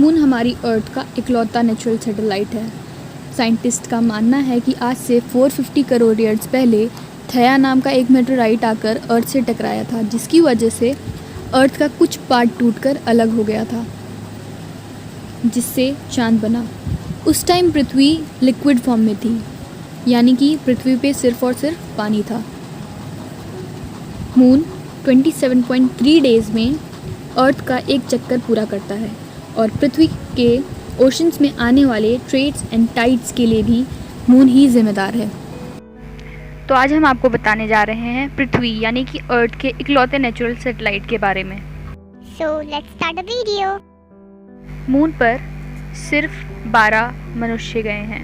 Moon हमारी अर्थ का इकलौता नेचुरल सैटेलाइट है। साइंटिस्ट का मानना है कि आज से 450 करोड़ ईयर्स पहले थया नाम का एक मेटेराइट आकर अर्थ से टकराया था, जिसकी वजह से अर्थ का कुछ पार्ट टूटकर अलग हो गया था, जिससे चांद बना। उस टाइम पृथ्वी लिक्विड फॉर्म में थी, यानी कि पृथ्वी पे सिर्फ और सिर्फ पानी था। मून 27.3 डेज़ में अर्थ का एक चक्कर पूरा करता है और पृथ्वी के ओशंस में आने वाले ट्रेड्स एंड टाइड्स के लिए भी मून ही जिम्मेदार है। तो आज हम आपको बताने जा रहे हैं पृथ्वी यानी कि अर्थ के इकलौते नेचुरल सैटेलाइट के बारे में। So let's start the video. Moon पर सिर्फ 12 मनुष्य गए हैं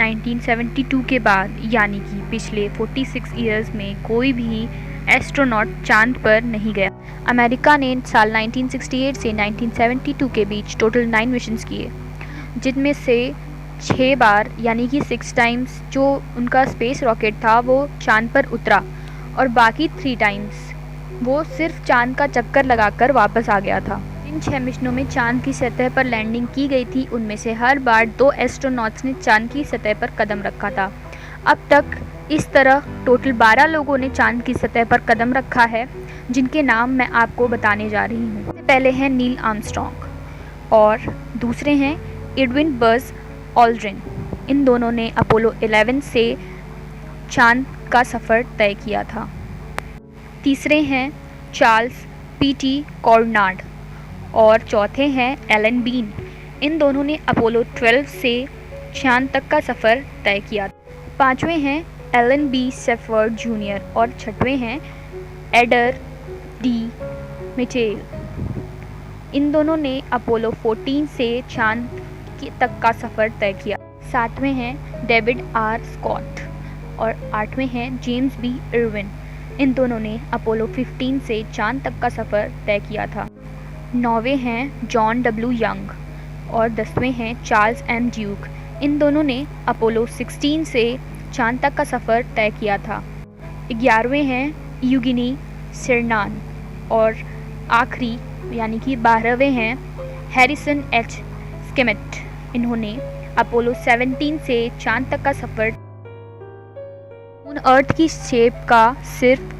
1972 के बाद, यानी कि पिछले 46 ईयर्स में कोई भी एस्ट्रोनॉट चांद पर नहीं गया। अमेरिका ने साल 1968 से 1972 के बीच टोटल 9 मिशंस किए, जिनमें से 6 बार यानी कि 6 टाइम्स जो उनका स्पेस रॉकेट था वो चांद पर उतरा और बाकी 3 टाइम्स वो सिर्फ चांद का चक्कर लगाकर वापस आ गया था। इन 6 मिशनों में चांद की सतह पर लैंडिंग की गई थी। उनमें से हर बार 2 एस्ट्रोनॉट्स ने चांद की सतह पर कदम रखा था। अब तक इस तरह टोटल 12 लोगों ने चांद की सतह पर कदम रखा है, जिनके नाम मैं आपको बताने जा रही हूँ। सबसे पहले हैं नील आर्मस्ट्रॉन्ग और दूसरे हैं एडविन बज़ ऑल्ड्रिन। इन दोनों ने अपोलो 11 से चांद का सफ़र तय किया था। तीसरे हैं चार्ल्स पीटी कॉर्नाड और चौथे हैं एलन बीन। इन दोनों ने अपोलो 12 से चांद तक का सफ़र तय किया। पांचवें हैं एलन बी सेफर्ड जूनियर और छठवें हैं एडर डी मिचेल। इन दोनों ने अपोलो 14 से चांद तक का सफ़र तय किया। सातवें हैं डेविड आर स्कॉट और आठवें हैं जेम्स बी इरविन। इन दोनों ने अपोलो 15 से चांद तक का सफ़र तय किया था। नौवें हैं जॉन डब्ल्यू यंग और 10वें हैं चार्ल्स एम ड्यूक। इन दोनों ने अपोलो 16 से चांद तक का सफ़र तय किया था। 11वें हैं यूगिनी सिरनान और आखिरी यानी कि 12वें हैं हैरिसन एच स्किमिट। इन्होंने अपोलो 17 से चांद तक का सफ़र। मून अर्थ की शेप का सिर्फ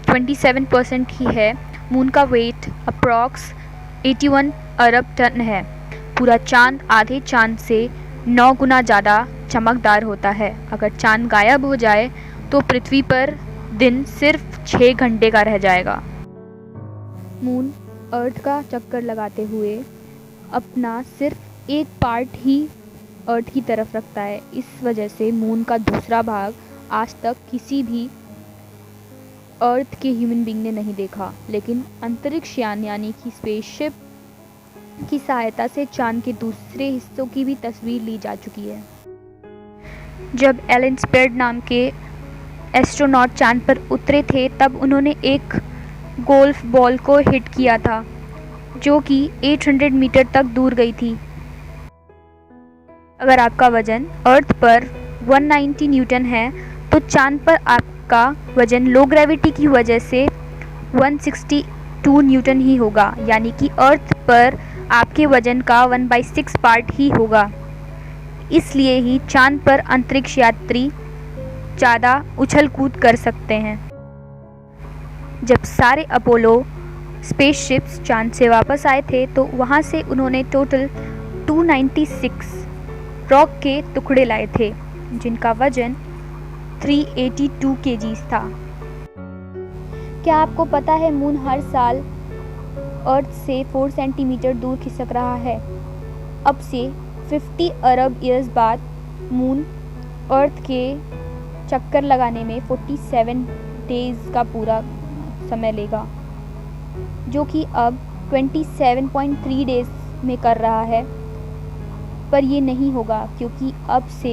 27% ही है। मून का वेट अप्रॉक्स 81 अरब टन है। पूरा चांद आधे चांद से 9 गुना ज़्यादा चमकदार होता है। अगर चांद गायब हो जाए तो पृथ्वी पर दिन सिर्फ 6 घंटे का रह जाएगा। मून अर्थ का चक्कर लगाते हुए अपना सिर्फ एक पार्ट ही अर्थ की तरफ रखता है। इस वजह से मून का दूसरा भाग आज तक किसी भी अर्थ के ह्यूमन बीइंग ने नहीं देखा, लेकिन अंतरिक्ष यान यानी कि स्पेसशिप की सहायता से चांद के दूसरे हिस्सों की भी तस्वीर ली जा चुकी है। जब एलन स्पेड नाम के एस्ट्रोनॉट चांद पर उतरे थे तब उन्होंने एक गोल्फ बॉल को हिट किया था, जो कि 800 मीटर तक दूर गई थी। अगर आपका वजन अर्थ पर 190 न्यूटन है तो चांद पर आपका वजन लो ग्रेविटी की वजह से 162 न्यूटन ही होगा, यानी कि अर्थ पर आपके वजन का 1/6 पार्ट ही होगा। इसलिए ही चांद पर अंतरिक्ष यात्री ज़्यादा उछल कूद कर सकते हैं। जब सारे अपोलो स्पेसशिप्स चांद से वापस आए थे तो वहाँ से उन्होंने टोटल 296 रॉक के टुकड़े लाए थे, जिनका वजन 382 केजीज था। क्या आपको पता है मून हर साल अर्थ से 4 सेंटीमीटर दूर खिसक रहा है? अब से 50 अरब ईयर्स बाद मून अर्थ के चक्कर लगाने में 47 डेज़ का पूरा समय लेगा, जो कि अब 27.3 डेज़ में कर रहा है। पर ये नहीं होगा क्योंकि अब से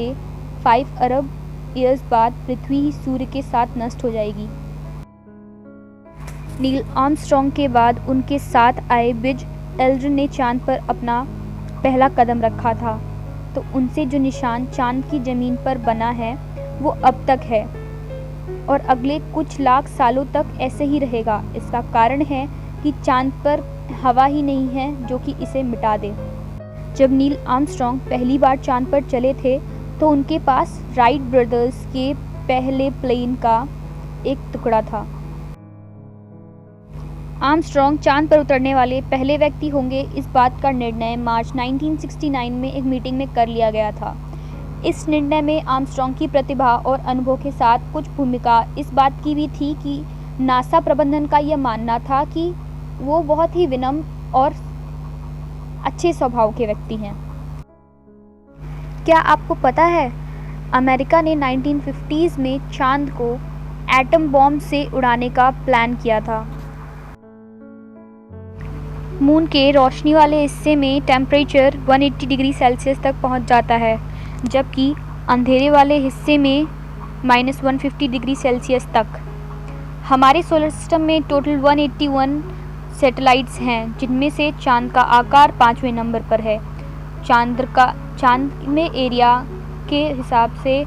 5 अरब ईयर्स बाद पृथ्वी ही सूर्य के साथ नष्ट हो जाएगी। नील आर्मस्ट्रॉन्ग के बाद उनके साथ आए बज़ एल्ड्रिन ने चांद पर अपना पहला कदम रखा था, तो उनसे जो निशान चांद की ज़मीन पर बना है वो अब तक है और अगले कुछ लाख सालों तक ऐसे ही रहेगा। इसका कारण है कि चांद पर हवा ही नहीं है जो कि इसे मिटा दे। जब नील आर्मस्ट्रॉन्ग पहली बार चांद पर चले थे तो उनके पास राइट ब्रदर्स के पहले प्लेन का एक टुकड़ा था। आर्मस्ट्रॉन्ग चांद पर उतरने वाले पहले व्यक्ति होंगे, इस बात का निर्णय मार्च 1969 में एक मीटिंग में कर लिया गया था। इस निर्णय में आर्मस्ट्रॉन्ग की प्रतिभा और अनुभव के साथ कुछ भूमिका इस बात की भी थी कि नासा प्रबंधन का यह मानना था कि वो बहुत ही विनम्र और अच्छे स्वभाव के व्यक्ति हैं। क्या आपको पता है अमेरिका ने 1950s में चांद को एटम बॉम्ब से उड़ाने का प्लान किया था। मून के रोशनी वाले हिस्से में टेम्परेचर 180 डिग्री सेल्सियस तक पहुंच जाता है, जबकि अंधेरे वाले हिस्से में -150 डिग्री सेल्सियस तक। हमारे सोलर सिस्टम में टोटल 181 सैटेलाइट्स हैं, जिनमें से चांद का आकार 5वें नंबर पर है। चांद में एरिया के हिसाब से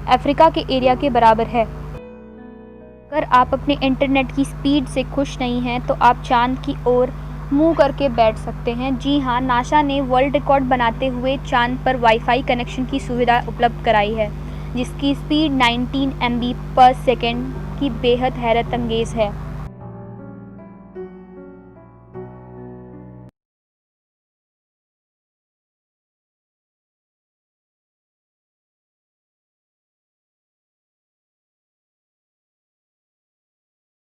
अफ्रीका के एरिया के बराबर है। अगर आप अपने इंटरनेट की स्पीड से खुश नहीं हैं तो आप चांद की ओर मुंह करके बैठ सकते हैं। जी हाँ, नासा ने वर्ल्ड रिकॉर्ड बनाते हुए चांद पर वाईफाई कनेक्शन की सुविधा उपलब्ध कराई है, जिसकी स्पीड 19 MB/s की बेहद हैरत अंगेज है।